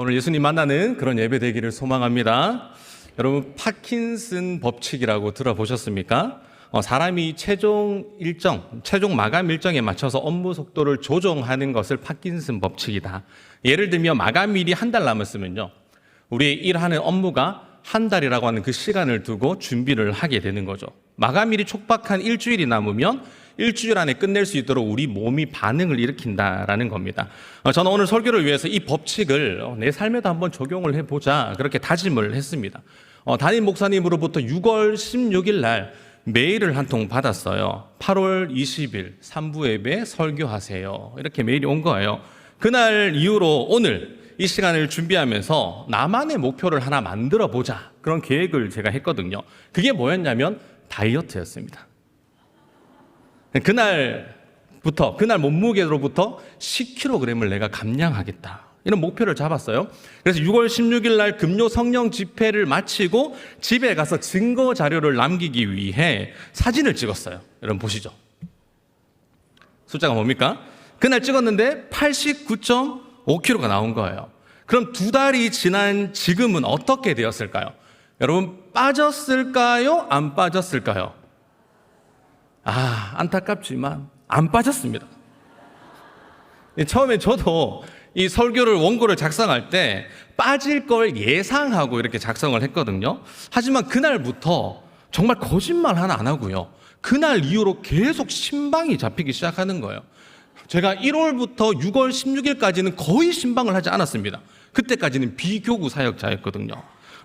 오늘 예수님 만나는 그런 예배 되기를 소망합니다. 여러분, 파킨슨 법칙이라고 들어보셨습니까? 사람이 최종 마감 일정에 맞춰서 업무 속도를 조정하는 것을 파킨슨 법칙이다. 예를 들면 마감일이 한 달 남았으면요, 우리의 일하는 업무가 한 달이라고 하는 그 시간을 두고 준비를 하게 되는 거죠. 마감일이 촉박한 일주일이 남으면 일주일 안에 끝낼 수 있도록 우리 몸이 반응을 일으킨다라는 겁니다. 저는 오늘 설교를 위해서 이 법칙을 내 삶에도 한번 적용을 해보자, 그렇게 다짐을 했습니다. 담임 목사님으로부터 6월 16일 날 메일을 한 통 받았어요. 8월 20일 3부 예배 설교하세요, 이렇게 메일이 온 거예요. 그날 이후로 오늘 이 시간을 준비하면서 나만의 목표를 하나 만들어 보자, 그런 계획을 제가 했거든요. 그게 뭐였냐면 다이어트였습니다. 그날 몸무게로부터 10kg을 내가 감량하겠다, 이런 목표를 잡았어요. 그래서 6월 16일 날 금요 성령 집회를 마치고 집에 가서 증거 자료를 남기기 위해 사진을 찍었어요. 여러분 보시죠. 숫자가 뭡니까? 그날 찍었는데 89.5kg가 나온 거예요. 그럼 2달이 지난 지금은 어떻게 되었을까요? 여러분, 빠졌을까요? 안 빠졌을까요? 안타깝지만 안 빠졌습니다. 처음에 저도 이 설교를 원고를 작성할 때 빠질 걸 예상하고 이렇게 작성을 했거든요. 하지만 그날부터 정말 거짓말 하나 안 하고요, 그날 이후로 계속 신방이 잡히기 시작하는 거예요. 제가 1월부터 6월 16일까지는 거의 신방을 하지 않았습니다. 그때까지는 비교구 사역자였거든요.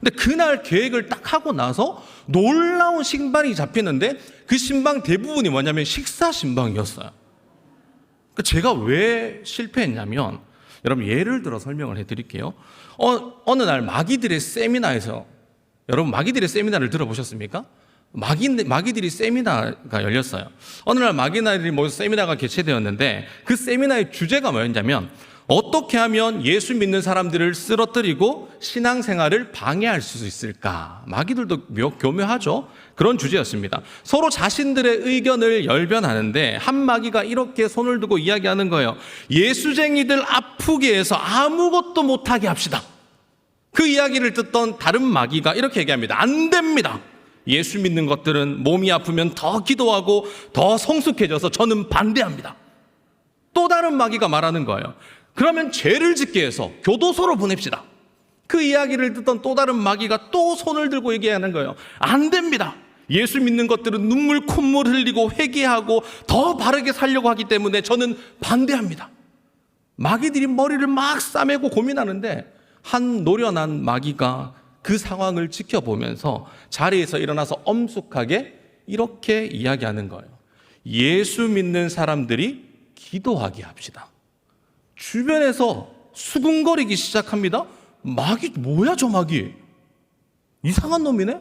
근데 그날 계획을 딱 하고 나서 놀라운 신방이 잡히는데 그 신방 대부분이 뭐냐면 식사 신방이었어요. 제가 왜 실패했냐면, 여러분 예를 들어 설명을 해드릴게요. 어느 날 마귀들의 세미나에서, 여러분 마귀들의 세미나를 들어보셨습니까? 마귀들이 세미나가 열렸어요. 어느 날 마귀들이 모여서 세미나가 개최되었는데 그 세미나의 주제가 뭐였냐면, 어떻게 하면 예수 믿는 사람들을 쓰러뜨리고 신앙생활을 방해할 수 있을까? 마귀들도 교묘하죠. 그런 주제였습니다. 서로 자신들의 의견을 열변하는데 한 마귀가 이렇게 손을 두고 이야기하는 거예요. 예수쟁이들 아프게 해서 아무것도 못하게 합시다. 그 이야기를 듣던 다른 마귀가 이렇게 얘기합니다. 안 됩니다. 예수 믿는 것들은 몸이 아프면 더 기도하고 더 성숙해져서 저는 반대합니다. 또 다른 마귀가 말하는 거예요. 그러면 죄를 짓게 해서 교도소로 보냅시다. 그 이야기를 듣던 또 다른 마귀가 또 손을 들고 얘기하는 거예요. 안 됩니다. 예수 믿는 것들은 눈물 콧물 흘리고 회개하고 더 바르게 살려고 하기 때문에 저는 반대합니다. 마귀들이 머리를 막 싸매고 고민하는데 한 노련한 마귀가 그 상황을 지켜보면서 자리에서 일어나서 엄숙하게 이렇게 이야기하는 거예요. 예수 믿는 사람들이 기도하게 합시다. 주변에서 수군거리기 시작합니다. 마귀, 뭐야 저 마귀? 이상한 놈이네?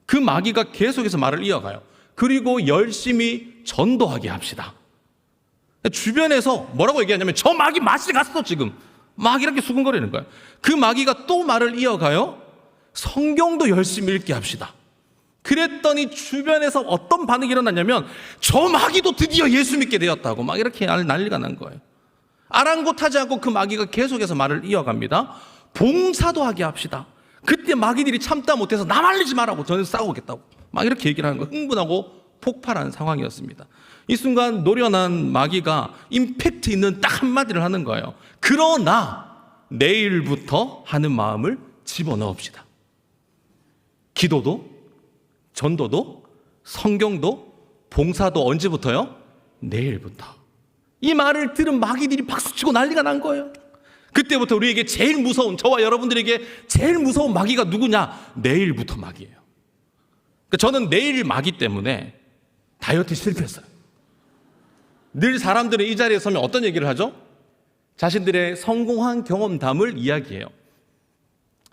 그 마귀가 계속해서 말을 이어가요. 그리고 열심히 전도하게 합시다. 주변에서 뭐라고 얘기하냐면, 저 마귀 맛이 갔어 지금. 막 이렇게 수군거리는 거예요. 그 마귀가 또 말을 이어가요. 성경도 열심히 읽게 합시다. 그랬더니 주변에서 어떤 반응이 일어났냐면, 저 마귀도 드디어 예수 믿게 되었다고 막 이렇게 난리가 난 거예요. 아랑곳하지 않고 그 마귀가 계속해서 말을 이어갑니다. 봉사도 하게 합시다. 그때 마귀들이 참다 못해서 나 말리지 말라고, 저는 싸우겠다고 막 이렇게 얘기를 하는 거예요. 흥분하고 폭발한 상황이었습니다. 이 순간 노련한 마귀가 임팩트 있는 딱 한마디를 하는 거예요. 그러나 내일부터 하는 마음을 집어넣읍시다. 기도도, 전도도, 성경도, 봉사도 언제부터요? 내일부터. 이 말을 들은 마귀들이 박수치고 난리가 난 거예요. 그때부터 우리에게 제일 무서운, 저와 여러분들에게 제일 무서운 마귀가 누구냐? 내일부터 마귀예요. 그러니까 저는 내일 마귀 때문에 다이어트 실패했어요. 늘 사람들은 이 자리에 서면 어떤 얘기를 하죠? 자신들의 성공한 경험담을 이야기해요.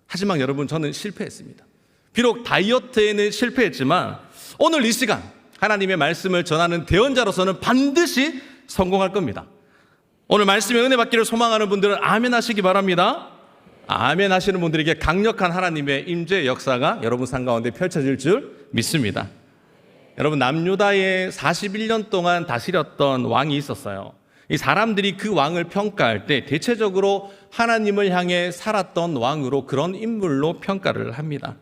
하지만 여러분, 저는 실패했습니다. 비록 다이어트에는 실패했지만 오늘 이 시간 하나님의 말씀을 전하는 대언자로서는 반드시 성공할 겁니다. 오늘 말씀에 은혜 받기를 소망하는 분들은 아멘 하시기 바랍니다. 아멘 하시는 분들에게 강력한 하나님의 임재 역사가 여러분 삶 가운데 펼쳐질 줄 믿습니다. 여러분, 남유다에 41년 동안 다스렸던 왕이 있었어요. 이 사람들이 그 왕을 평가할 때 대체적으로 하나님을 향해 살았던 왕으로 그런 인물로 평가를 합니다.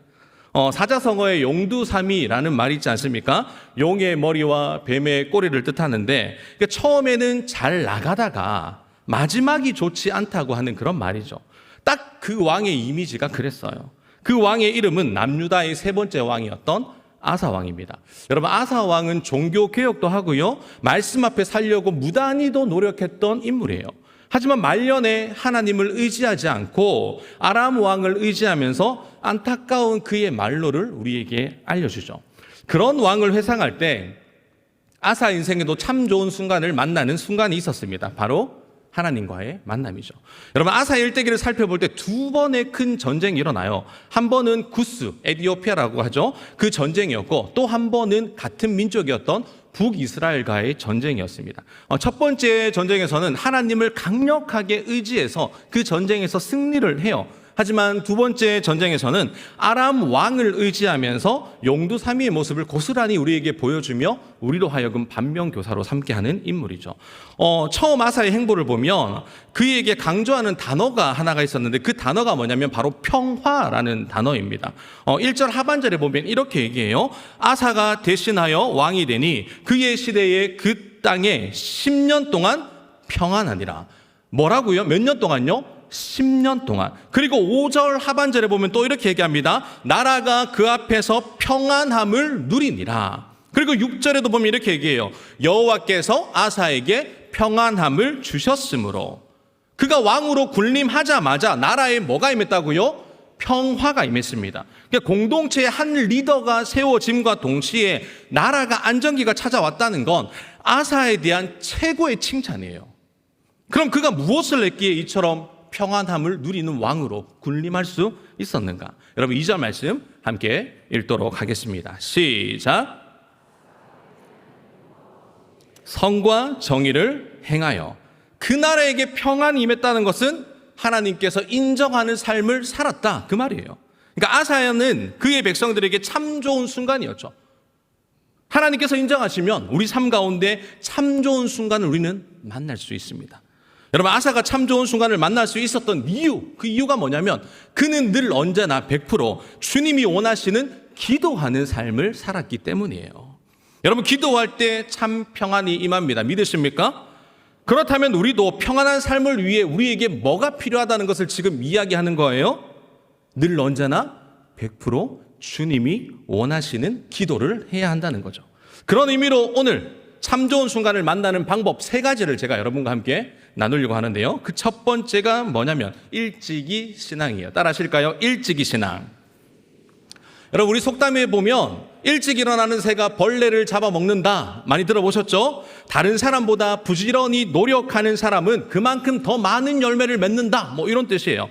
사자성어에 용두삼위라는 말이 있지 않습니까? 용의 머리와 뱀의 꼬리를 뜻하는데 처음에는 잘 나가다가 마지막이 좋지 않다고 하는 그런 말이죠. 딱 그 왕의 이미지가 그랬어요. 그 왕의 이름은 남유다의 세 번째 왕이었던 아사 왕입니다. 여러분, 아사 왕은 종교 개혁도 하고요, 말씀 앞에 살려고 무단히도 노력했던 인물이에요. 하지만 말년에 하나님을 의지하지 않고 아람 왕을 의지하면서 안타까운 그의 말로를 우리에게 알려주죠. 그런 왕을 회상할 때 아사 인생에도 참 좋은 순간을 만나는 순간이 있었습니다. 바로 하나님과의 만남이죠. 여러분, 아사 일대기를 살펴볼 때 두 번의 큰 전쟁이 일어나요. 한 번은 구스, 에티오피아라고 하죠. 그 전쟁이었고, 또 한 번은 같은 민족이었던 북이스라엘과의 전쟁이었습니다. 첫 번째 전쟁에서는 하나님을 강력하게 의지해서 그 전쟁에서 승리를 해요. 하지만 두 번째 전쟁에서는 아람 왕을 의지하면서 용두삼위의 모습을 고스란히 우리에게 보여주며 우리로 하여금 반면교사로 삼게 하는 인물이죠. 처음 아사의 행보를 보면 그에게 강조하는 단어가 하나가 있었는데 그 단어가 뭐냐면 바로 평화라는 단어입니다. 1절 하반절에 보면 이렇게 얘기해요. 아사가 대신하여 왕이 되니 그의 시대에 그 땅에 10년 동안 평안하니라. 뭐라고요? 몇 년 동안요? 10년 동안. 그리고 5절 하반절에 보면 또 이렇게 얘기합니다. 나라가 그 앞에서 평안함을 누리니라. 그리고 6절에도 보면 이렇게 얘기해요. 여호와께서 아사에게 평안함을 주셨으므로. 그가 왕으로 군림하자마자 나라에 뭐가 임했다고요? 평화가 임했습니다. 그러니까 공동체의 한 리더가 세워짐과 동시에 나라가 안정기가 찾아왔다는 건 아사에 대한 최고의 칭찬이에요. 그럼 그가 무엇을 했기에 이처럼 평안함을 누리는 왕으로 군림할 수 있었는가? 여러분, 2절 말씀 함께 읽도록 하겠습니다. 시작. 선과 정의를 행하여 그 나라에게 평안이 임했다는 것은 하나님께서 인정하는 삶을 살았다, 그 말이에요. 그러니까 아사야는 그의 백성들에게 참 좋은 순간이었죠. 하나님께서 인정하시면 우리 삶 가운데 참 좋은 순간을 우리는 만날 수 있습니다. 여러분, 아사가 참 좋은 순간을 만날 수 있었던 이유, 그 이유가 뭐냐면 그는 늘 언제나 100% 주님이 원하시는 기도하는 삶을 살았기 때문이에요. 여러분, 기도할 때 참 평안이 임합니다. 믿으십니까? 그렇다면 우리도 평안한 삶을 위해 우리에게 뭐가 필요하다는 것을 지금 이야기하는 거예요? 늘 언제나 100% 주님이 원하시는 기도를 해야 한다는 거죠. 그런 의미로 오늘 참 좋은 순간을 만나는 방법 3가지를 제가 여러분과 함께 나누려고 하는데요. 그 첫 번째가 뭐냐면 일찍이 신앙이에요. 따라 하실까요? 일찍이 신앙. 여러분, 우리 속담에 보면 일찍 일어나는 새가 벌레를 잡아먹는다, 많이 들어보셨죠? 다른 사람보다 부지런히 노력하는 사람은 그만큼 더 많은 열매를 맺는다, 뭐 이런 뜻이에요.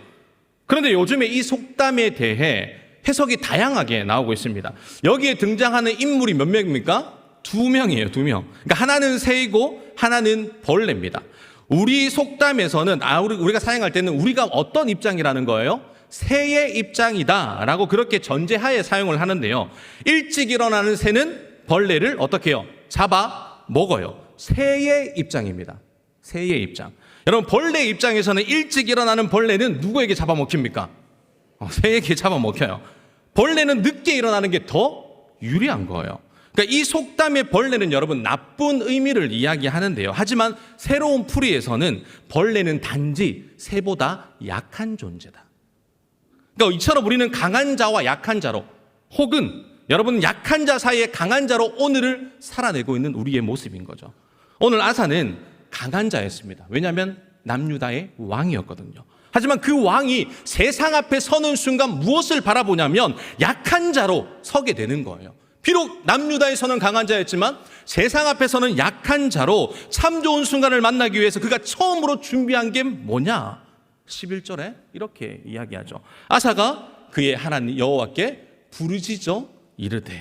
그런데 요즘에 이 속담에 대해 해석이 다양하게 나오고 있습니다. 여기에 등장하는 인물이 몇 명입니까? 2명이에요, 2명. 그러니까 하나는 새이고 하나는 벌레입니다. 우리 속담에서는 우리가 사용할 때는 우리가 어떤 입장이라는 거예요? 새의 입장이다 라고 그렇게 전제하에 사용을 하는데요. 일찍 일어나는 새는 벌레를 어떻게 해요? 잡아 먹어요. 새의 입장입니다. 새의 입장. 여러분, 벌레의 입장에서는 일찍 일어나는 벌레는 누구에게 잡아먹힙니까? 새에게 잡아먹혀요. 벌레는 늦게 일어나는 게 더 유리한 거예요. 그러니까 이 속담의 벌레는 여러분 나쁜 의미를 이야기하는데요. 하지만 새로운 풀이에서는 벌레는 단지 새보다 약한 존재다. 그러니까 이처럼 우리는 강한 자와 약한 자로, 혹은 여러분 약한 자 사이에 강한 자로 오늘을 살아내고 있는 우리의 모습인 거죠. 오늘 아사는 강한 자였습니다. 왜냐하면 남유다의 왕이었거든요. 하지만 그 왕이 세상 앞에 서는 순간 무엇을 바라보냐면 약한 자로 서게 되는 거예요. 비록 남유다에서는 강한 자였지만 세상 앞에서는 약한 자로 참 좋은 순간을 만나기 위해서 그가 처음으로 준비한 게 뭐냐? 11절에 이렇게 이야기하죠. 아사가 그의 하나님 여호와께 부르짖어 이르되.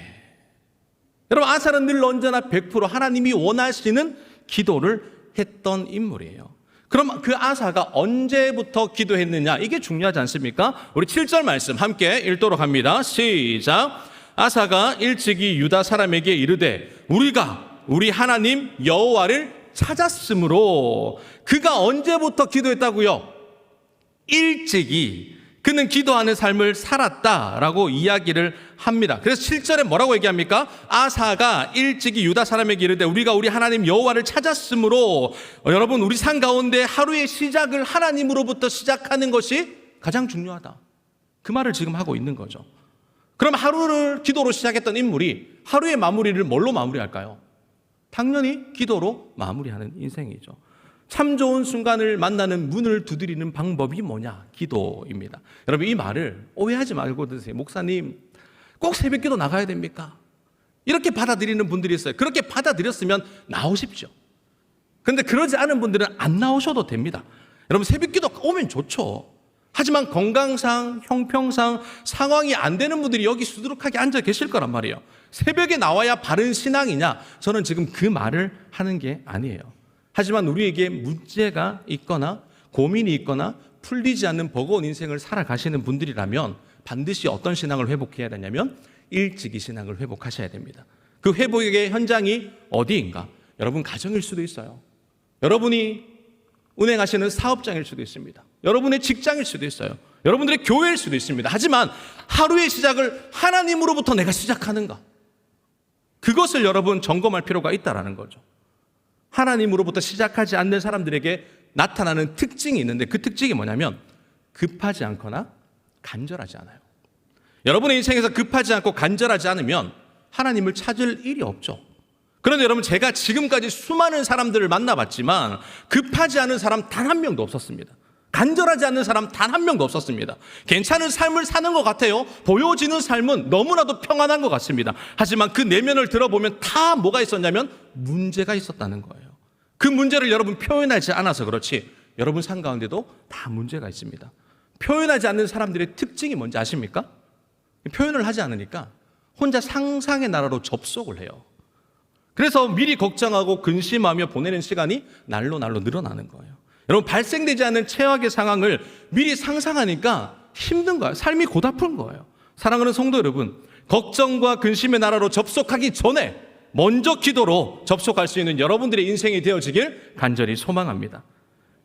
여러분, 아사는 늘 언제나 100% 하나님이 원하시는 기도를 했던 인물이에요. 그럼 그 아사가 언제부터 기도했느냐? 이게 중요하지 않습니까? 우리 7절 말씀 함께 읽도록 합니다. 시작. 아사가 일찍이 유다 사람에게 이르되 우리가 우리 하나님 여호와를 찾았으므로 그가 언제부터 기도했다고요? 일찍이 그는 기도하는 삶을 살았다라고 이야기를 합니다. 그래서 7절에 뭐라고 얘기합니까? 아사가 일찍이 유다 사람에게 이르되 우리가 우리 하나님 여호와를 찾았으므로 여러분 우리 삶 가운데 하루의 시작을 하나님으로부터 시작하는 것이 가장 중요하다. 그 말을 지금 하고 있는 거죠. 그럼 하루를 기도로 시작했던 인물이 하루의 마무리를 뭘로 마무리할까요? 당연히 기도로 마무리하는 인생이죠. 참 좋은 순간을 만나는 문을 두드리는 방법이 뭐냐? 기도입니다. 여러분 이 말을 오해하지 말고 드세요. 목사님 꼭 새벽기도 나가야 됩니까? 이렇게 받아들이는 분들이 있어요. 그렇게 받아들였으면 나오십시오. 그런데 그러지 않은 분들은 안 나오셔도 됩니다. 여러분 새벽기도 오면 좋죠. 하지만 건강상, 형평상 상황이 안 되는 분들이 여기 수두룩하게 앉아 계실 거란 말이에요. 새벽에 나와야 바른 신앙이냐? 저는 지금 그 말을 하는 게 아니에요. 하지만 우리에게 문제가 있거나 고민이 있거나 풀리지 않는 버거운 인생을 살아가시는 분들이라면 반드시 어떤 신앙을 회복해야 되냐면 일찍이 신앙을 회복하셔야 됩니다. 그 회복의 현장이 어디인가? 여러분 가정일 수도 있어요. 여러분이 운행하시는 사업장일 수도 있습니다. 여러분의 직장일 수도 있어요. 여러분들의 교회일 수도 있습니다. 하지만 하루의 시작을 하나님으로부터 내가 시작하는가? 그것을 여러분 점검할 필요가 있다는 거죠. 하나님으로부터 시작하지 않는 사람들에게 나타나는 특징이 있는데 그 특징이 뭐냐면 급하지 않거나 간절하지 않아요. 여러분의 인생에서 급하지 않고 간절하지 않으면 하나님을 찾을 일이 없죠. 그런데 여러분 제가 지금까지 수많은 사람들을 만나봤지만 급하지 않은 사람 단 한 명도 없었습니다. 간절하지 않는 사람 단 한 명도 없었습니다. 괜찮은 삶을 사는 것 같아요. 보여지는 삶은 너무나도 평안한 것 같습니다. 하지만 그 내면을 들어보면 다 뭐가 있었냐면 문제가 있었다는 거예요. 그 문제를 여러분 표현하지 않아서 그렇지 여러분 삶 가운데도 다 문제가 있습니다. 표현하지 않는 사람들의 특징이 뭔지 아십니까? 표현을 하지 않으니까 혼자 상상의 나라로 접속을 해요. 그래서 미리 걱정하고 근심하며 보내는 시간이 날로 늘어나는 거예요. 여러분 발생되지 않는 최악의 상황을 미리 상상하니까 힘든 거예요. 삶이 고달픈 거예요. 사랑하는 성도 여러분, 걱정과 근심의 나라로 접속하기 전에 먼저 기도로 접속할 수 있는 여러분들의 인생이 되어지길 간절히 소망합니다.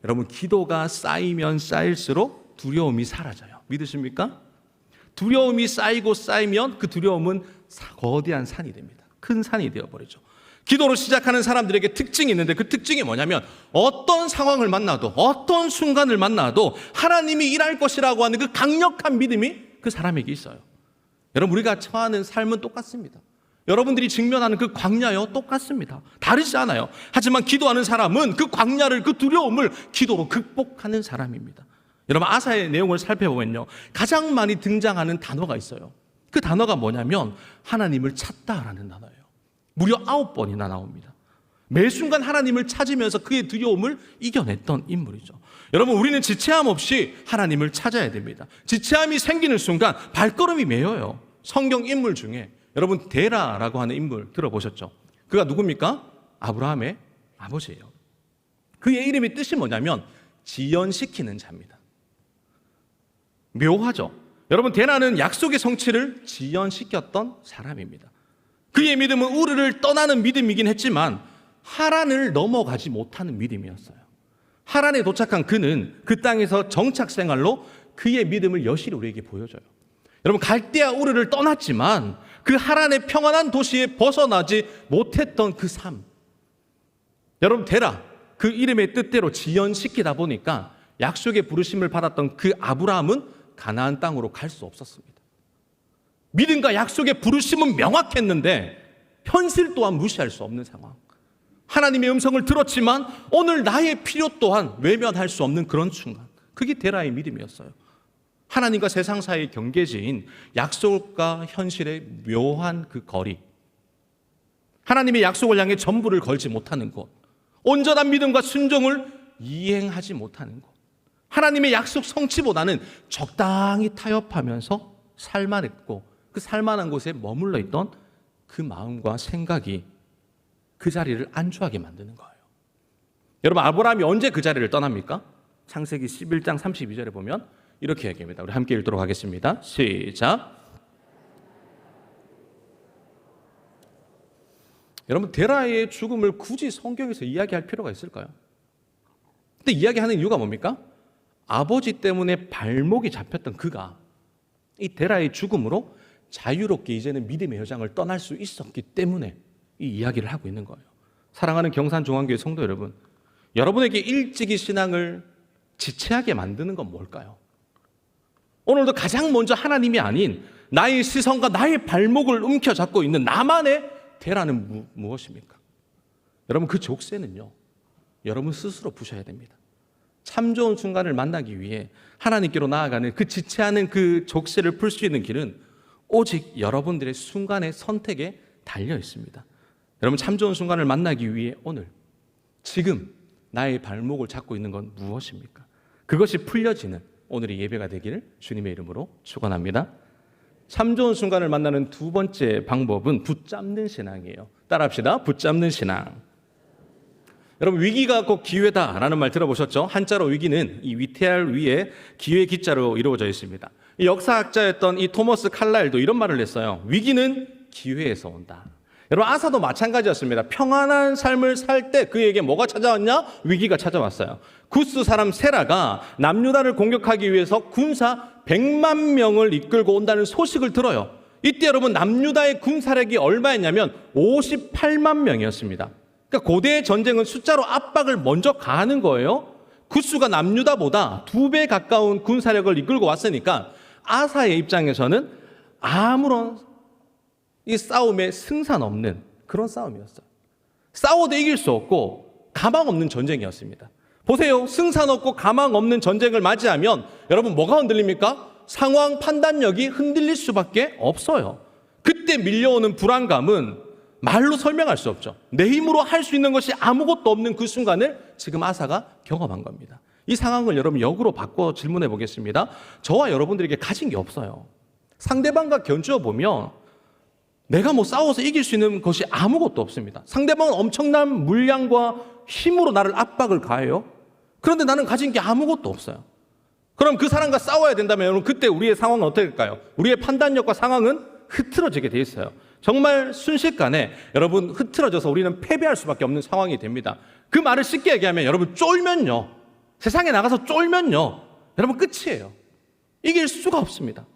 여러분 기도가 쌓이면 쌓일수록 두려움이 사라져요. 믿으십니까? 두려움이 쌓이면 그 두려움은 거대한 산이 됩니다. 큰 산이 되어버리죠. 기도로 시작하는 사람들에게 특징이 있는데 그 특징이 뭐냐면 어떤 상황을 만나도 어떤 순간을 만나도 하나님이 일할 것이라고 하는 그 강력한 믿음이 그 사람에게 있어요. 여러분 우리가 처하는 삶은 똑같습니다. 여러분들이 직면하는 그 광야요 똑같습니다. 다르지 않아요. 하지만 기도하는 사람은 그 광야를 그 두려움을 기도로 극복하는 사람입니다. 여러분 아사의 내용을 살펴보면요 가장 많이 등장하는 단어가 있어요. 그 단어가 뭐냐면 하나님을 찾다라는 단어예요. 무려 9번이나 나옵니다. 매 순간 하나님을 찾으면서 그의 두려움을 이겨냈던 인물이죠. 여러분 우리는 지체함 없이 하나님을 찾아야 됩니다. 지체함이 생기는 순간 발걸음이 매여요. 성경 인물 중에 여러분 데라라고 하는 인물 들어보셨죠? 그가 누굽니까? 아브라함의 아버지예요. 그의 이름의 뜻이 뭐냐면 지연시키는 자입니다. 묘하죠? 여러분 데라는 약속의 성취를 지연시켰던 사람입니다. 그의 믿음은 우르를 떠나는 믿음이긴 했지만 하란을 넘어가지 못하는 믿음이었어요. 하란에 도착한 그는 그 땅에서 정착 생활로 그의 믿음을 여실히 우리에게 보여줘요. 여러분 갈대아 우르를 떠났지만 그 하란의 평안한 도시에 벗어나지 못했던 그 삶. 여러분 데라 그 이름의 뜻대로 지연시키다 보니까 약속의 부르심을 받았던 그 아브라함은 가나안 땅으로 갈 수 없었습니다. 믿음과 약속의 부르심은 명확했는데 현실 또한 무시할 수 없는 상황. 하나님의 음성을 들었지만 오늘 나의 필요 또한 외면할 수 없는 그런 순간. 그게 데라의 믿음이었어요. 하나님과 세상 사이의 경계지인 약속과 현실의 묘한 그 거리. 하나님의 약속을 향해 전부를 걸지 못하는 곳. 온전한 믿음과 순종을 이행하지 못하는 곳. 하나님의 약속 성취보다는 적당히 타협하면서 살만했고 그 살만한 곳에 머물러 있던 그 마음과 생각이 그 자리를 안주하게 만드는 거예요. 여러분 아브라함이 언제 그 자리를 떠납니까? 창세기 11장 32절에 보면 이렇게 얘기합니다. 우리 함께 읽도록 하겠습니다. 시작. 여러분, 데라의 죽음을 굳이 성경에서 이야기할 필요가 있을까요? 근데 이야기하는 이유가 뭡니까? 아버지 때문에 발목이 잡혔던 그가 이 데라의 죽음으로 자유롭게 이제는 믿음의 여정을 떠날 수 있었기 때문에 이 이야기를 하고 있는 거예요. 사랑하는 경산중앙교회 성도 여러분, 여러분에게 일찍이 신앙을 지체하게 만드는 건 뭘까요? 오늘도 가장 먼저 하나님이 아닌 나의 시선과 나의 발목을 움켜잡고 있는 나만의 데라는 무엇입니까? 여러분, 그 족쇄는요, 여러분 스스로 부셔야 됩니다. 참 좋은 순간을 만나기 위해 하나님께로 나아가는 그 지체하는 그 족쇄를 풀 수 있는 길은 오직 여러분들의 순간의 선택에 달려 있습니다. 여러분, 참 좋은 순간을 만나기 위해 오늘 지금 나의 발목을 잡고 있는 건 무엇입니까? 그것이 풀려지는 오늘의 예배가 되기를 주님의 이름으로 축원합니다. 참 좋은 순간을 만나는 두 번째 방법은 붙잡는 신앙이에요. 따라합시다. 붙잡는 신앙. 여러분, 위기가 곧 기회다라는 말 들어보셨죠? 한자로 위기는 이 위태할 위에 기회 기자로 이루어져 있습니다. 이 역사학자였던 이 토머스 칼라일도 이런 말을 했어요. 위기는 기회에서 온다. 여러분, 아사도 마찬가지였습니다. 평안한 삶을 살 때 그에게 뭐가 찾아왔냐? 위기가 찾아왔어요. 구스 사람 세라가 남유다를 공격하기 위해서 군사 100만 명을 이끌고 온다는 소식을 들어요. 이때 여러분, 남유다의 군사력이 얼마였냐면 58만 명이었습니다. 그러니까 고대의 전쟁은 숫자로 압박을 먼저 가하는 거예요. 구스가 남유다보다 2배 가까운 군사력을 이끌고 왔으니까 아사의 입장에서는 아무런 이 싸움에 승산 없는 그런 싸움이었어요. 싸워도 이길 수 없고 가망 없는 전쟁이었습니다. 보세요. 승산 없고 가망 없는 전쟁을 맞이하면 여러분, 뭐가 흔들립니까? 상황 판단력이 흔들릴 수밖에 없어요. 그때 밀려오는 불안감은 말로 설명할 수 없죠. 내 힘으로 할 수 있는 것이 아무것도 없는 그 순간을 지금 아사가 경험한 겁니다. 이 상황을 여러분 역으로 바꿔 질문해 보겠습니다. 저와 여러분들에게 가진 게 없어요. 상대방과 견주어 보면 내가 뭐 싸워서 이길 수 있는 것이 아무것도 없습니다. 상대방은 엄청난 물량과 힘으로 나를 압박을 가해요. 그런데 나는 가진 게 아무것도 없어요. 그럼 그 사람과 싸워야 된다면 여러분, 그때 우리의 상황은 어떻게 될까요? 우리의 판단력과 상황은 흐트러지게 돼 있어요. 정말 순식간에 여러분 흐트러져서 우리는 패배할 수밖에 없는 상황이 됩니다. 그 말을 쉽게 얘기하면 여러분, 쫄면요, 세상에 나가서 쫄면요, 여러분 끝이에요. 이길 수가 없습니다.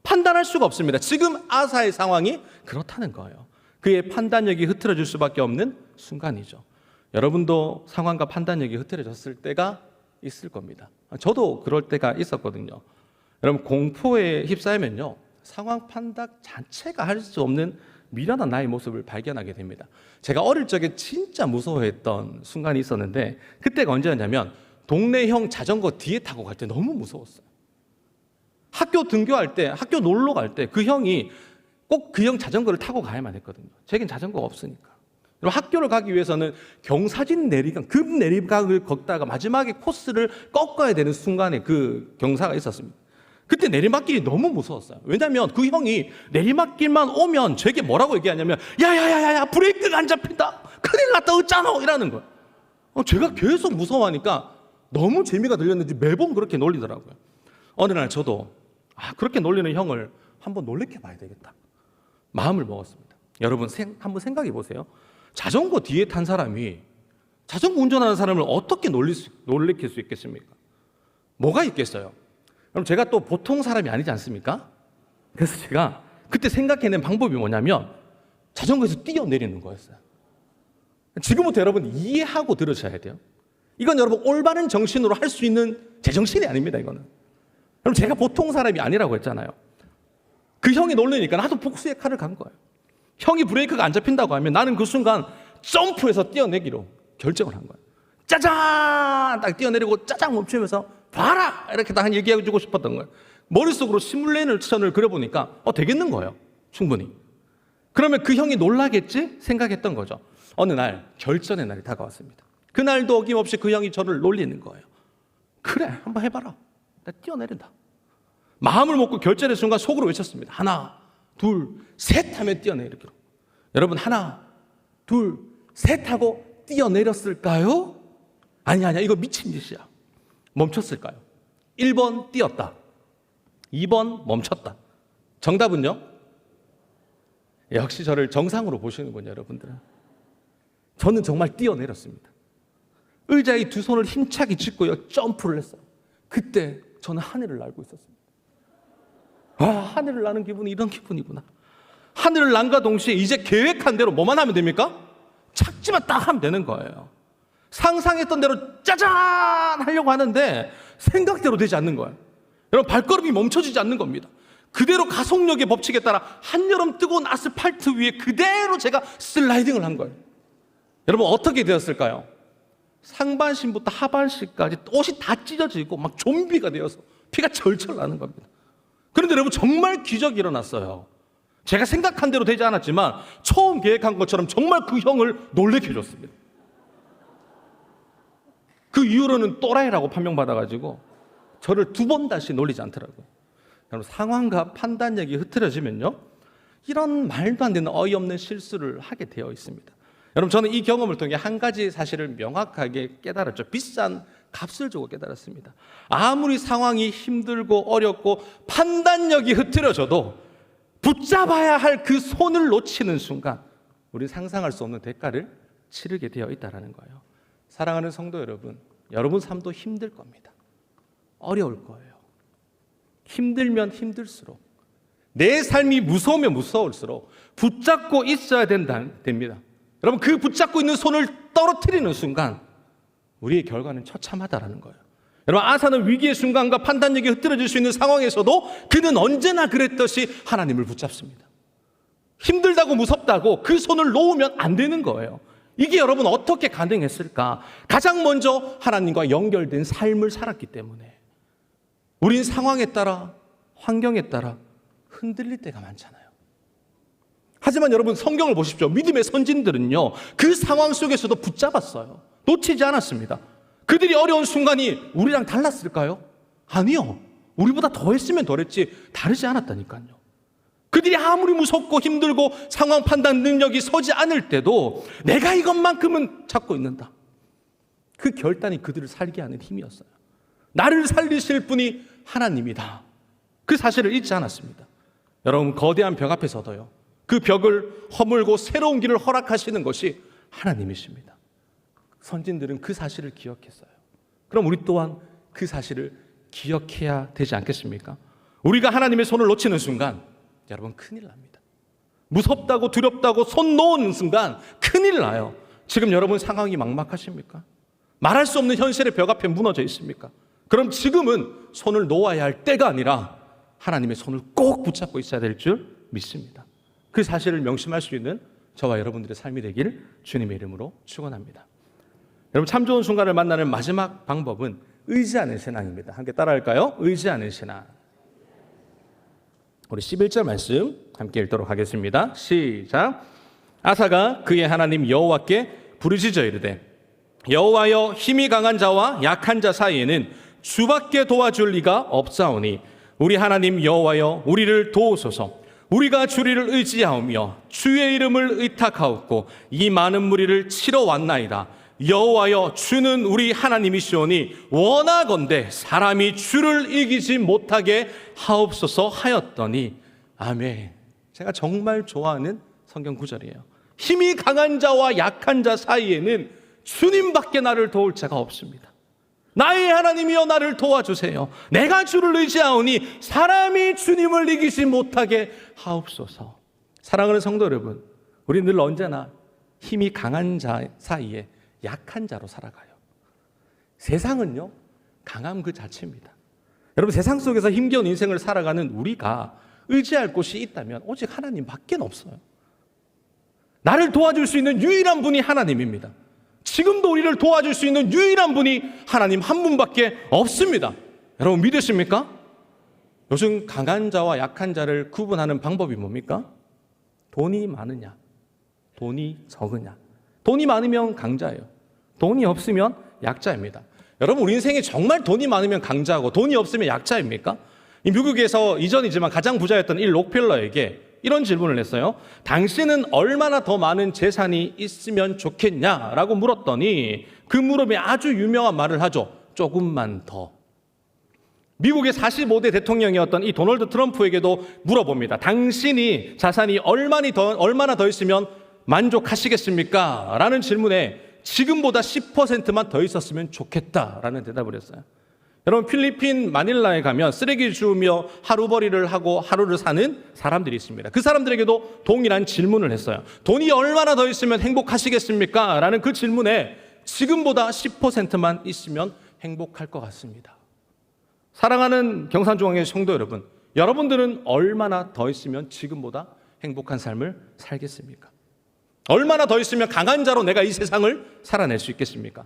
판단할 수가 없습니다. 지금 아사의 상황이 그렇다는 거예요. 그의 판단력이 흐트러질 수밖에 없는 순간이죠. 여러분도 상황과 판단력이 흐트러졌을 때가 있을 겁니다. 저도 그럴 때가 있었거든요. 여러분, 공포에 휩싸이면요, 상황 판단 자체가 할 수 없는 미련한 나의 모습을 발견하게 됩니다. 제가 어릴 적에 진짜 무서워했던 순간이 있었는데, 그때가 언제였냐면 동네 형 자전거 뒤에 타고 갈 때 너무 무서웠어요. 학교 등교할 때, 학교 놀러 갈 때 그 형이 꼭 그 형 자전거를 타고 가야만 했거든요. 제겐 자전거가 없으니까. 학교를 가기 위해서는 경사진 내리막, 급 내리막을 걷다가 마지막에 코스를 꺾어야 되는 순간에 그 경사가 있었습니다. 그때 내리막길이 너무 무서웠어요. 왜냐하면 그 형이 내리막길만 오면 제게 뭐라고 얘기하냐면, 야야야야야, 브레이크가 안 잡힌다, 큰일 났다, 어쩌노, 이라는 거예요. 제가 계속 무서워하니까 너무 재미가 들렸는지 매번 그렇게 놀리더라고요. 어느 날 저도 그렇게 놀리는 형을 한번 놀래켜 봐야 되겠다 마음을 먹었습니다. 여러분, 한번 생각해 보세요. 자전거 뒤에 탄 사람이 자전거 운전하는 사람을 어떻게 놀래킬 수 있겠습니까? 뭐가 있겠어요? 그럼 제가 또 보통 사람이 아니지 않습니까? 그래서 제가 그때 생각해낸 방법이 뭐냐면 자전거에서 뛰어내리는 거였어요. 지금부터 여러분 이해하고 들으셔야 돼요. 이건 여러분 올바른 정신으로 할 수 있는 제정신이 아닙니다. 이거는. 그럼 제가 보통 사람이 아니라고 했잖아요. 그 형이 놀리니까 나도 복수의 칼을 간 거예요. 형이 브레이크가 안 잡힌다고 하면 나는 그 순간 점프해서 뛰어내기로 결정을 한 거예요. 짜잔! 딱 뛰어내리고 짜잔 멈추면서 봐라! 이렇게 딱 얘기해주고 싶었던 거예요. 머릿속으로 시뮬레이션을 그려보니까 되겠는 거예요. 충분히. 그러면 그 형이 놀라겠지? 생각했던 거죠. 어느 날 결전의 날이 다가왔습니다. 그날도 어김없이 그 형이 저를 놀리는 거예요. 그래, 한번 해봐라. 나 뛰어내린다. 마음을 먹고 결전의 순간 속으로 외쳤습니다. 하나, 둘, 셋 하면 뛰어내리기로. 여러분, 하나, 둘, 셋 하고 뛰어내렸을까요? 아니야, 이거 미친 짓이야. 멈췄을까요? 1번 뛰었다. 2번 멈췄다. 정답은요? 역시 저를 정상으로 보시는군요, 여러분들은. 저는 정말 뛰어내렸습니다. 의자에 두 손을 힘차게 짚고요, 점프를 했어요. 그때 저는 하늘을 날고 있었습니다. 아, 하늘을 나는 기분이 이런 기분이구나. 하늘을 난과 동시에 이제 계획한 대로 뭐만 하면 됩니까? 착지만 딱 하면 되는 거예요. 상상했던 대로 짜잔 하려고 하는데 생각대로 되지 않는 거예요. 여러분, 발걸음이 멈춰지지 않는 겁니다. 그대로 가속력의 법칙에 따라 한여름 뜨거운 아스팔트 위에 그대로 제가 슬라이딩을 한 거예요. 여러분, 어떻게 되었을까요? 상반신부터 하반신까지 옷이 다 찢어지고 막 좀비가 되어서 피가 절절 나는 겁니다. 그런데 여러분, 정말 기적이 일어났어요. 제가 생각한 대로 되지 않았지만 처음 계획한 것처럼 정말 그 형을 놀래켜 줬습니다. 그 이후로는 또라이라고 판명받아가지고 저를 2번 다시 놀리지 않더라고요. 여러분, 상황과 판단력이 흐트러지면요, 이런 말도 안 되는 어이없는 실수를 하게 되어 있습니다. 여러분, 저는 이 경험을 통해 한 가지 사실을 명확하게 깨달았죠. 비싼 값을 주고 깨달았습니다. 아무리 상황이 힘들고 어렵고 판단력이 흐트러져도 붙잡아야 할 그 손을 놓치는 순간 우리는 상상할 수 없는 대가를 치르게 되어 있다는 거예요. 사랑하는 성도 여러분, 여러분 삶도 힘들 겁니다. 어려울 거예요. 힘들면 힘들수록, 내 삶이 무서우면 무서울수록 붙잡고 있어야 됩니다. 여러분, 그 붙잡고 있는 손을 떨어뜨리는 순간 우리의 결과는 처참하다라는 거예요. 여러분, 아사는 위기의 순간과 판단력이 흐트러질 수 있는 상황에서도 그는 언제나 그랬듯이 하나님을 붙잡습니다. 힘들다고 무섭다고 그 손을 놓으면 안 되는 거예요. 이게 여러분 어떻게 가능했을까? 가장 먼저 하나님과 연결된 삶을 살았기 때문에. 우린 상황에 따라, 환경에 따라 흔들릴 때가 많잖아요. 하지만 여러분, 성경을 보십시오. 믿음의 선진들은요, 그 상황 속에서도 붙잡았어요. 놓치지 않았습니다. 그들이 어려운 순간이 우리랑 달랐을까요? 아니요. 우리보다 더 했으면 덜했지 다르지 않았다니까요. 그들이 아무리 무섭고 힘들고 상황 판단 능력이 서지 않을 때도 내가 이것만큼은 찾고 있는다. 그 결단이 그들을 살게 하는 힘이었어요. 나를 살리실 분이 하나님이다. 그 사실을 잊지 않았습니다. 여러분, 거대한 벽 앞에서도요, 그 벽을 허물고 새로운 길을 허락하시는 것이 하나님이십니다. 선진들은 그 사실을 기억했어요. 그럼 우리 또한 그 사실을 기억해야 되지 않겠습니까? 우리가 하나님의 손을 놓치는 순간 여러분, 큰일 납니다. 무섭다고 두렵다고 손 놓는 순간 큰일 나요. 지금 여러분 상황이 막막하십니까? 말할 수 없는 현실의 벽 앞에 무너져 있습니까? 그럼 지금은 손을 놓아야 할 때가 아니라 하나님의 손을 꼭 붙잡고 있어야 될 줄 믿습니다. 그 사실을 명심할 수 있는 저와 여러분들의 삶이 되길 주님의 이름으로 축원합니다. 여러분, 참 좋은 순간을 만나는 마지막 방법은 의지하는 신앙입니다. 함께 따라할까요? 의지하는 신앙. 우리 11절 말씀 함께 읽도록 하겠습니다. 시작. 아사가 그의 하나님 여호와께 부르짖어 이르되, 여호와여, 힘이 강한 자와 약한 자 사이에는 주밖에 도와줄 리가 없사오니 우리 하나님 여호와여, 우리를 도우소서. 우리가 주를 의지하오며 주의 이름을 의탁하옵고 이 많은 무리를 치러 왔나이다. 여호와여, 주는 우리 하나님이시오니 원하건대 사람이 주를 이기지 못하게 하옵소서 하였더니. 아멘. 제가 정말 좋아하는 성경 구절이에요. 힘이 강한 자와 약한 자 사이에는 주님밖에 나를 도울 자가 없습니다. 나의 하나님이여, 나를 도와주세요. 내가 주를 의지하오니 사람이 주님을 이기지 못하게 하옵소서. 사랑하는 성도 여러분, 우리 늘 언제나 힘이 강한 자 사이에 약한 자로 살아가요. 세상은요, 강함 그 자체입니다. 여러분, 세상 속에서 힘겨운 인생을 살아가는 우리가 의지할 곳이 있다면 오직 하나님밖에 없어요. 나를 도와줄 수 있는 유일한 분이 하나님입니다. 지금도 우리를 도와줄 수 있는 유일한 분이 하나님 한 분밖에 없습니다. 여러분, 믿으십니까? 요즘 강한 자와 약한 자를 구분하는 방법이 뭡니까? 돈이 많으냐, 돈이 적으냐. 돈이 많으면 강자예요. 돈이 없으면 약자입니다. 여러분, 우리 인생에 정말 돈이 많으면 강자고 돈이 없으면 약자입니까? 이 미국에서 이전이지만 가장 부자였던 이 록펠러에게 이런 질문을 했어요. 당신은 얼마나 더 많은 재산이 있으면 좋겠냐라고 물었더니 그 물음에 아주 유명한 말을 하죠. 조금만 더. 미국의 45대 대통령이었던 이 도널드 트럼프에게도 물어봅니다. 당신이 자산이 얼마나 더 있으면 만족하시겠습니까? 라는 질문에 지금보다 10%만 더 있었으면 좋겠다라는 대답을 했어요. 여러분, 필리핀 마닐라에 가면 쓰레기 주우며 하루벌이를 하고 하루를 사는 사람들이 있습니다. 그 사람들에게도 동일한 질문을 했어요. 돈이 얼마나 더 있으면 행복하시겠습니까? 라는 그 질문에 지금보다 10%만 있으면 행복할 것 같습니다. 사랑하는 경산중앙회 성도 여러분, 여러분들은 얼마나 더 있으면 지금보다 행복한 삶을 살겠습니까? 얼마나 더 있으면 강한 자로 내가 이 세상을 살아낼 수 있겠습니까?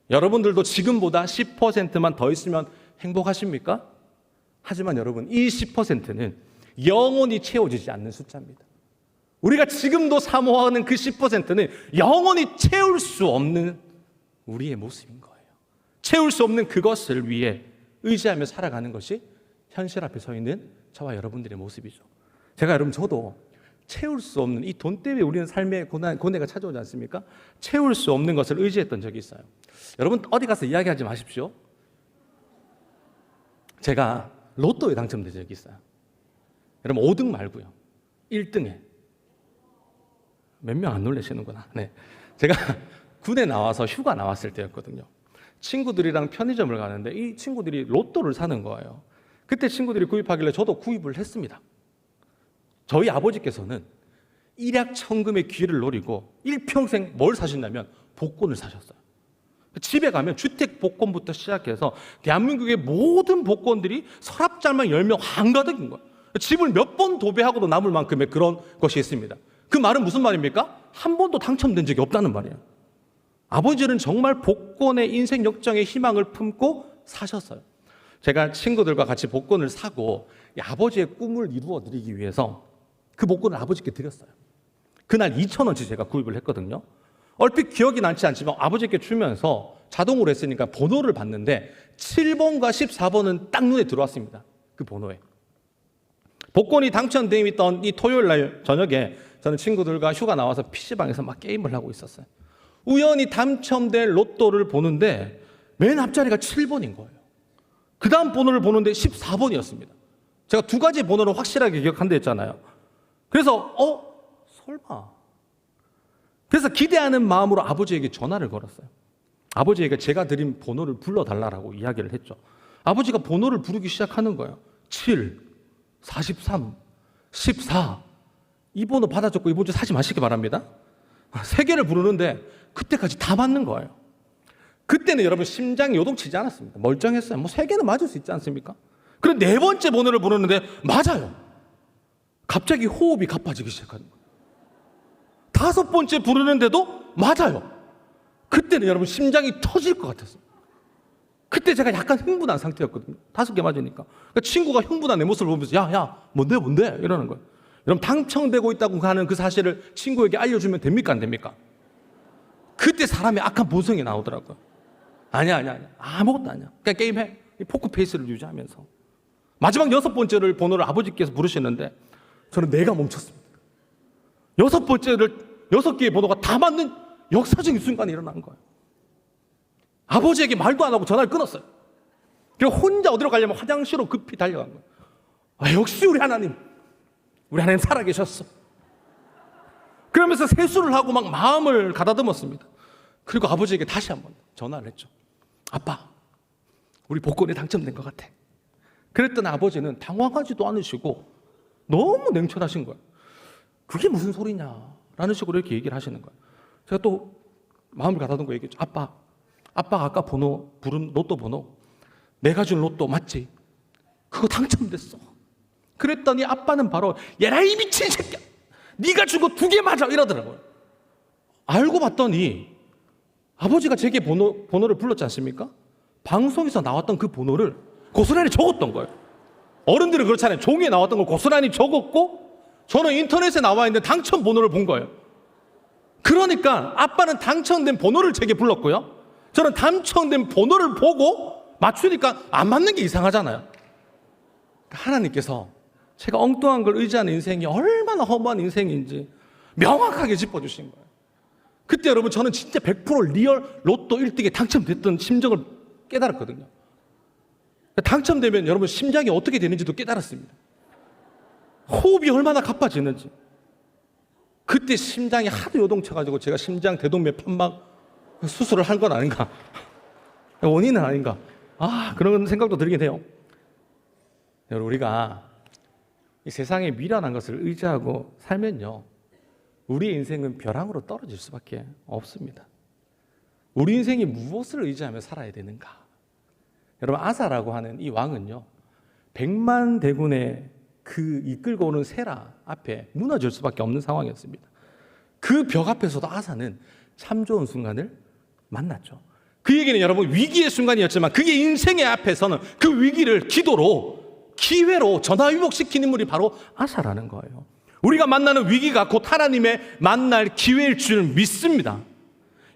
여러분들도 지금보다 10%만 더 있으면 행복하십니까? 하지만 여러분, 이 10%는 영원히 채워지지 않는 숫자입니다. 우리가 지금도 사모하는 그 10%는 영원히 채울 수 없는 우리의 모습인 거예요. 채울 수 없는 그것을 위해 의지하며 살아가는 것이 현실 앞에 서 있는 저와 여러분들의 모습이죠. 제가 여러분, 저도 채울 수 없는 이 돈 때문에 우리는 삶의 고뇌가 찾아오지 않습니까? 채울 수 없는 것을 의지했던 적이 있어요. 여러분, 어디 가서 이야기하지 마십시오. 제가 로또에 당첨된 적이 있어요. 여러분, 5등 말고요, 1등에. 몇 명 안 놀라시는구나. 네. 제가 군에 나와서 휴가 나왔을 때였거든요. 친구들이랑 편의점을 가는데 이 친구들이 로또를 사는 거예요. 그때 친구들이 구입하길래 저도 구입을 했습니다. 저희 아버지께서는 일약천금의 기회를 노리고 일평생 뭘 사신다면 복권을 사셨어요. 집에 가면 주택 복권부터 시작해서 대한민국의 모든 복권들이 서랍장만 열면 한가득인 거예요. 집을 몇 번 도배하고도 남을 만큼의 그런 것이 있습니다. 그 말은 무슨 말입니까? 한 번도 당첨된 적이 없다는 말이에요. 아버지는 정말 복권의 인생 역정의 희망을 품고 사셨어요. 제가 친구들과 같이 복권을 사고 아버지의 꿈을 이루어 드리기 위해서 그 복권을 아버지께 드렸어요. 그날 2,000원치 제가 구입을 했거든요. 얼핏 기억이 나지 않지만 아버지께 주면서 자동으로 했으니까 번호를 봤는데 7번과 14번은 딱 눈에 들어왔습니다. 그 번호에. 복권이 당첨되어 있던 이 토요일 날 저녁에 저는 친구들과 휴가 나와서 PC방에서 막 게임을 하고 있었어요. 우연히 당첨된 로또를 보는데 맨 앞자리가 7번인 거예요. 그 다음 번호를 보는데 14번이었습니다. 제가 두 가지 번호를 확실하게 기억한다 했잖아요. 그래서 설마. 그래서 기대하는 마음으로 아버지에게 전화를 걸었어요. 아버지에게 제가 드린 번호를 불러달라고 이야기를 했죠. 아버지가 번호를 부르기 시작하는 거예요. 7, 43, 14. 이 번호 받아줬고 이번 주 사지 마시기 바랍니다. 세 개를 부르는데 그때까지 다 맞는 거예요. 그때는 여러분 심장이 요동치지 않았습니다. 멀쩡했어요. 뭐 세 개는 맞을 수 있지 않습니까? 그럼 네 번째 번호를 부르는데 맞아요. 갑자기 호흡이 가빠지기 시작하는 거예요. 다섯 번째 부르는데도 맞아요. 그때는 여러분 심장이 터질 것 같았어요. 그때 제가 약간 흥분한 상태였거든요. 5개 맞으니까. 그러니까 친구가 흥분한 내 모습을 보면서 야, 뭔데? 이러는 거예요. 여러분, 당첨되고 있다고 하는 그 사실을 친구에게 알려주면 됩니까? 안 됩니까? 그때 사람의 악한 본성이 나오더라고요. 아니야. 아무것도 아니야. 그냥 게임해. 포크페이스를 유지하면서. 마지막 6번째를 번호를 아버지께서 부르시는데 저는 내가 멈췄습니다. 6개의 번호가 다 맞는 역사적인 순간이 일어난 거예요. 아버지에게 말도 안 하고 전화를 끊었어요. 그리고 혼자 어디로 가려면 화장실로 급히 달려간 거예요. 역시 우리 하나님 살아계셨어. 그러면서 세수를 하고 막 마음을 가다듬었습니다. 그리고 아버지에게 다시 한번 전화를 했죠. 아빠, 우리 복권에 당첨된 것 같아. 그랬더니 아버지는 당황하지도 않으시고 너무 냉철하신 거예요. 그게 무슨 소리냐라는 식으로 이렇게 얘기를 하시는 거예요. 제가 또 마음을 가다듬고 얘기했죠. 아빠가 아까 부른 로또 번호, 내가 준 로또 맞지? 그거 당첨됐어. 그랬더니 아빠는 바로 얘라 이 미친 새끼야, 네가 준 거 2개 맞아, 이러더라고요. 알고 봤더니 아버지가 제게 번호를 불렀지 않습니까? 방송에서 나왔던 그 번호를 고스란히 적었던 거예요. 어른들은 그렇잖아요. 종이에 나왔던 걸 고스란히 적었고 저는 인터넷에 나와 있는 당첨 번호를 본 거예요. 그러니까 아빠는 당첨된 번호를 제게 불렀고요, 저는 당첨된 번호를 보고 맞추니까 안 맞는 게 이상하잖아요. 하나님께서 제가 엉뚱한 걸 의지하는 인생이 얼마나 허무한 인생인지 명확하게 짚어주신 거예요. 그때 여러분, 저는 진짜 100% 리얼 로또 1등에 당첨됐던 심정을 깨달았거든요. 당첨되면 여러분 심장이 어떻게 되는지도 깨달았습니다. 호흡이 얼마나 가빠지는지. 그때 심장이 하도 요동쳐가지고 제가 심장 대동맥 판막 수술을 한 건 아닌가? 원인은 아닌가? 그런 생각도 들긴 해요. 여러분, 우리가 이 세상에 미련한 것을 의지하고 살면요, 우리의 인생은 벼랑으로 떨어질 수밖에 없습니다. 우리 인생이 무엇을 의지하며 살아야 되는가? 여러분, 아사라고 하는 이 왕은요, 100만 대군의 그 이끌고 오는 세라 앞에 무너질 수밖에 없는 상황이었습니다. 그 벽 앞에서도 아사는 참 좋은 순간을 만났죠. 그에게는 여러분 위기의 순간이었지만 그의 인생의 앞에서는 그 위기를 기도로, 기회로 전화위복시킨 인물이 바로 아사라는 거예요. 우리가 만나는 위기가 곧 하나님의 만날 기회일 줄 믿습니다.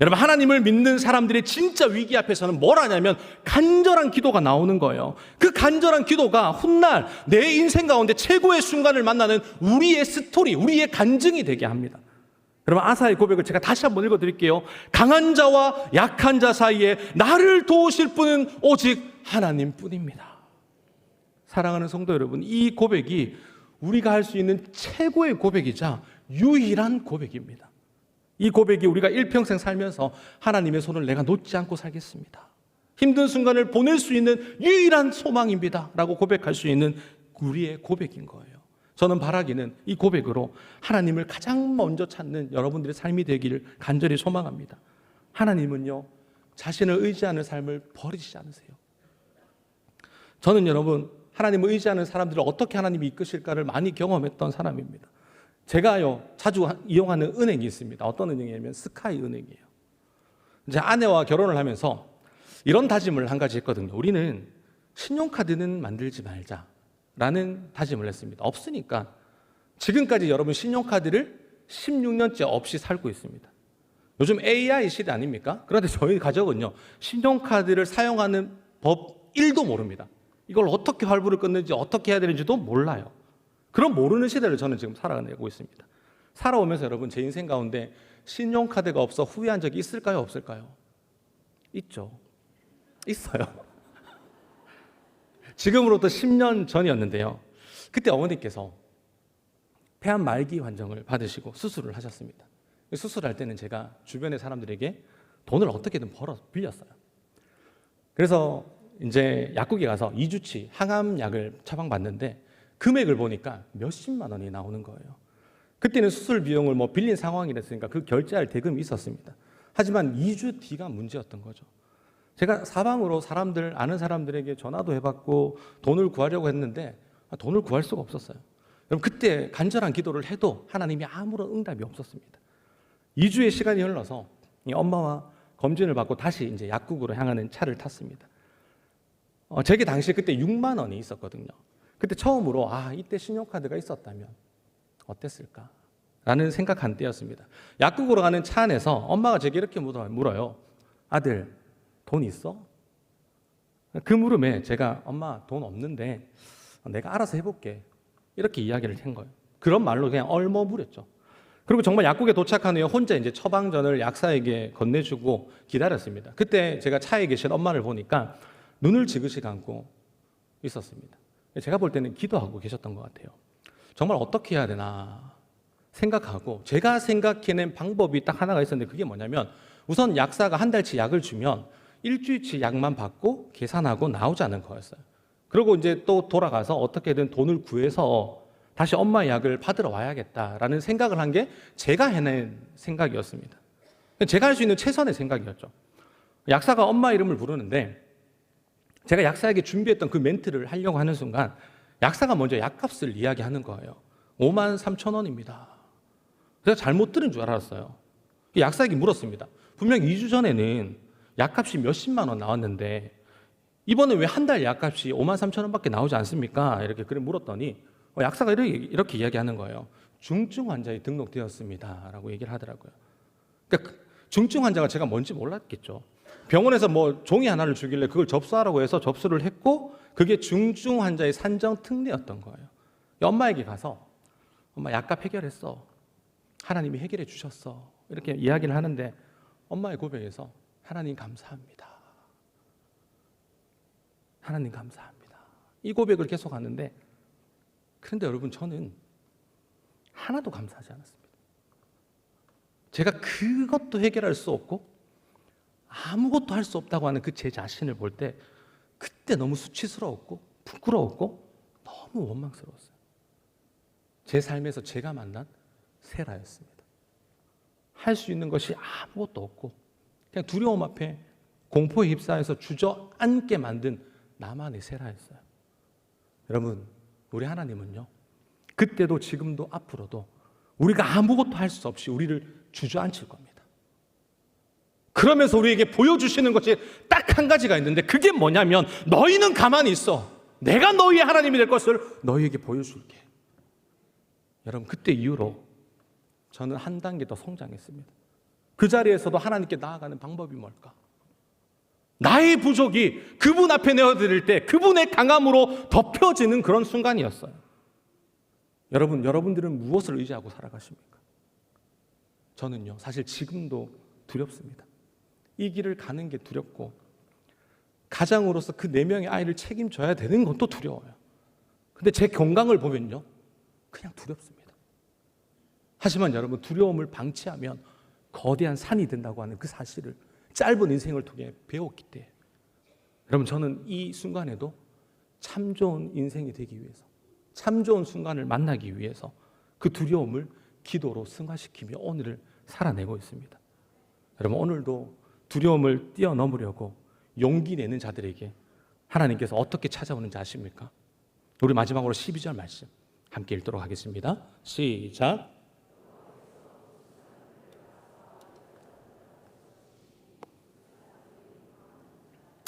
여러분, 하나님을 믿는 사람들의 진짜 위기 앞에서는 뭘 하냐면 간절한 기도가 나오는 거예요. 그 간절한 기도가 훗날 내 인생 가운데 최고의 순간을 만나는 우리의 스토리, 우리의 간증이 되게 합니다. 여러분, 아사의 고백을 제가 다시 한번 읽어드릴게요. 강한 자와 약한 자 사이에 나를 도우실 분은 오직 하나님뿐입니다. 사랑하는 성도 여러분, 이 고백이 우리가 할 수 있는 최고의 고백이자 유일한 고백입니다. 이 고백이 우리가 일평생 살면서 하나님의 손을 내가 놓지 않고 살겠습니다, 힘든 순간을 보낼 수 있는 유일한 소망입니다 라고 고백할 수 있는 우리의 고백인 거예요. 저는 바라기는 이 고백으로 하나님을 가장 먼저 찾는 여러분들의 삶이 되기를 간절히 소망합니다. 하나님은요, 자신을 의지하는 삶을 버리시지 않으세요. 저는 여러분, 하나님을 의지하는 사람들을 어떻게 하나님이 이끄실까를 많이 경험했던 사람입니다. 제가요, 자주 이용하는 은행이 있습니다. 어떤 은행이냐면 스카이 은행이에요. 이제 아내와 결혼을 하면서 이런 다짐을 한 가지 했거든요. 우리는 신용카드는 만들지 말자라는 다짐을 했습니다. 없으니까. 지금까지 여러분 신용카드를 16년째 없이 살고 있습니다. 요즘 AI 시대 아닙니까? 그런데 저희 가족은요, 신용카드를 사용하는 법 1도 모릅니다. 이걸 어떻게 활부를 끊는지, 어떻게 해야 되는지도 몰라요. 그런 모르는 시대를 저는 지금 살아내고 있습니다. 살아오면서 여러분, 제 인생 가운데 신용카드가 없어 후회한 적이 있을까요, 없을까요? 있죠. 있어요. 지금으로부터 10년 전이었는데요, 그때 어머니께서 폐암 말기 환정을 받으시고 수술을 하셨습니다. 수술할 때는 제가 주변의 사람들에게 돈을 어떻게든 빌렸어요. 그래서 이제 약국에 가서 2주치 항암약을 처방받는데 금액을 보니까 몇십만 원이 나오는 거예요. 그때는 수술 비용을 빌린 상황이랬으니까 그 결제할 대금이 있었습니다. 하지만 2주 뒤가 문제였던 거죠. 제가 사방으로 아는 사람들에게 전화도 해봤고 돈을 구하려고 했는데 돈을 구할 수가 없었어요. 여러분, 그때 간절한 기도를 해도 하나님이 아무런 응답이 없었습니다. 2주의 시간이 흘러서 엄마와 검진을 받고 다시 이제 약국으로 향하는 차를 탔습니다. 제게 당시 그때 6만 원이 있었거든요. 그때 처음으로 이때 신용카드가 있었다면 어땠을까? 라는 생각한 때였습니다. 약국으로 가는 차 안에서 엄마가 제게 이렇게 물어요. 아들, 돈 있어? 그 물음에 제가 엄마 돈 없는데 내가 알아서 해볼게, 이렇게 이야기를 한 거예요. 그런 말로 그냥 얼머무렸죠. 그리고 정말 약국에 도착한 후에 혼자 이제 처방전을 약사에게 건네주고 기다렸습니다. 그때 제가 차에 계신 엄마를 보니까 눈을 지그시 감고 있었습니다. 제가 볼 때는 기도하고 계셨던 것 같아요. 정말 어떻게 해야 되나 생각하고, 제가 생각해낸 방법이 딱 하나가 있었는데 그게 뭐냐면, 우선 약사가 한 달치 약을 주면 일주일치 약만 받고 계산하고 나오자는 거였어요. 그리고 이제 또 돌아가서 어떻게든 돈을 구해서 다시 엄마의 약을 받으러 와야겠다라는 생각을 한 게 제가 해낸 생각이었습니다. 제가 할 수 있는 최선의 생각이었죠. 약사가 엄마 이름을 부르는데 제가 약사에게 준비했던 그 멘트를 하려고 하는 순간 약사가 먼저 약값을 이야기하는 거예요. 5만 3천 원입니다. 제가 잘못 들은 줄 알았어요. 약사에게 물었습니다. 분명 2주 전에는 약값이 몇십만 원 나왔는데 이번에 왜 한 달 약값이 5만 3천 원밖에 나오지 않습니까? 이렇게 물었더니 약사가 이렇게 이야기하는 거예요. 중증 환자에 등록되었습니다 라고 얘기를 하더라고요. 그러니까 중증 환자가 제가 뭔지 몰랐겠죠. 병원에서 종이 하나를 주길래 그걸 접수하라고 해서 접수를 했고, 그게 중증 환자의 산정 특례였던 거예요. 엄마에게 가서 엄마 약값 해결했어, 하나님이 해결해 주셨어, 이렇게 이야기를 하는데 엄마의 고백에서 하나님 감사합니다, 하나님 감사합니다, 이 고백을 계속 하는데, 그런데 여러분, 저는 하나도 감사하지 않았습니다. 제가 그것도 해결할 수 없고 아무것도 할 수 없다고 하는 그 제 자신을 볼 때 그때 너무 수치스러웠고 부끄러웠고 너무 원망스러웠어요. 제 삶에서 제가 만난 세라였습니다. 할 수 있는 것이 아무것도 없고 그냥 두려움 앞에 공포에 휩싸여서 주저앉게 만든 나만의 세라였어요. 여러분, 우리 하나님은요, 그때도 지금도 앞으로도 우리가 아무것도 할 수 없이 우리를 주저앉힐 겁니다. 그러면서 우리에게 보여주시는 것이 딱 한 가지가 있는데 그게 뭐냐면 너희는 가만히 있어. 내가 너희의 하나님이 될 것을 너희에게 보여줄게. 여러분, 그때 이후로 저는 한 단계 더 성장했습니다. 그 자리에서도 하나님께 나아가는 방법이 뭘까? 나의 부족이 그분 앞에 내어드릴 때 그분의 강함으로 덮여지는 그런 순간이었어요. 여러분, 여러분들은 무엇을 의지하고 살아가십니까? 저는요, 사실 지금도 두렵습니다. 이 길을 가는 게 두렵고 가장으로서 그 4명의 아이를 책임져야 되는 것도 두려워요. 근데 제 건강을 보면요, 그냥 두렵습니다. 하지만 여러분, 두려움을 방치하면 거대한 산이 된다고 하는 그 사실을 짧은 인생을 통해 배웠기 때문에 여러분, 저는 이 순간에도 참 좋은 인생이 되기 위해서, 참 좋은 순간을 만나기 위해서 그 두려움을 기도로 승화시키며 오늘을 살아내고 있습니다. 여러분, 오늘도 두려움을 뛰어넘으려고 용기 내는 자들에게 하나님께서 어떻게 찾아오는지 아십니까? 우리 마지막으로 12절 말씀 함께 읽도록 하겠습니다. 시작.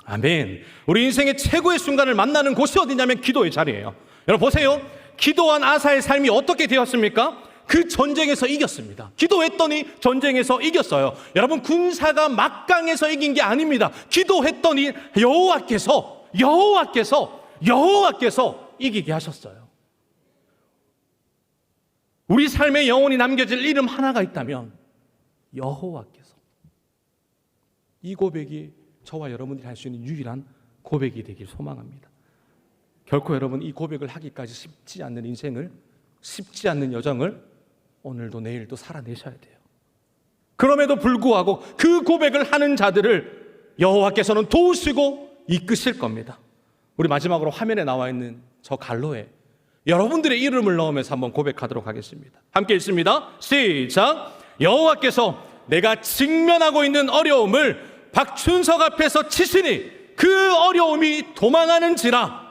아멘. 우리 인생의 최고의 순간을 만나는 곳이 어디냐면 기도의 자리예요. 여러분 보세요. 기도한 아사의 삶이 어떻게 되었습니까? 그 전쟁에서 이겼습니다. 기도했더니 전쟁에서 이겼어요. 여러분, 군사가 막강해서 이긴 게 아닙니다. 기도했더니 여호와께서 이기게 하셨어요. 우리 삶의 영혼이 남겨질 이름 하나가 있다면 여호와께서. 이 고백이 저와 여러분들이 할 수 있는 유일한 고백이 되길 소망합니다. 결코 여러분, 이 고백을 하기까지 쉽지 않는 인생을, 쉽지 않는 여정을 오늘도 내일도 살아내셔야 돼요. 그럼에도 불구하고 그 고백을 하는 자들을 여호와께서는 도우시고 이끄실 겁니다. 우리 마지막으로 화면에 나와 있는 저 갈로에 여러분들의 이름을 넣으면서 한번 고백하도록 하겠습니다. 함께 읽습니다. 시작. 여호와께서 내가 직면하고 있는 어려움을 박춘석 앞에서 치시니 그 어려움이 도망하는지라.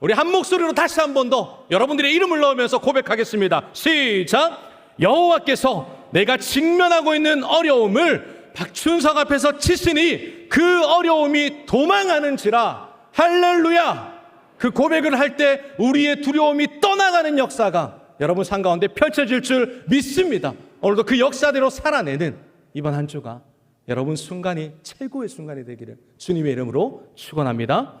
우리 한 목소리로 다시 한 번 더 여러분들의 이름을 넣으면서 고백하겠습니다. 시작. 여호와께서 내가 직면하고 있는 어려움을 박춘석 앞에서 치시니 그 어려움이 도망하는지라. 할렐루야. 그 고백을 할 때 우리의 두려움이 떠나가는 역사가 여러분 삶 가운데 펼쳐질 줄 믿습니다. 오늘도 그 역사대로 살아내는 이번 한 주가 여러분 순간이 최고의 순간이 되기를 주님의 이름으로 축원합니다.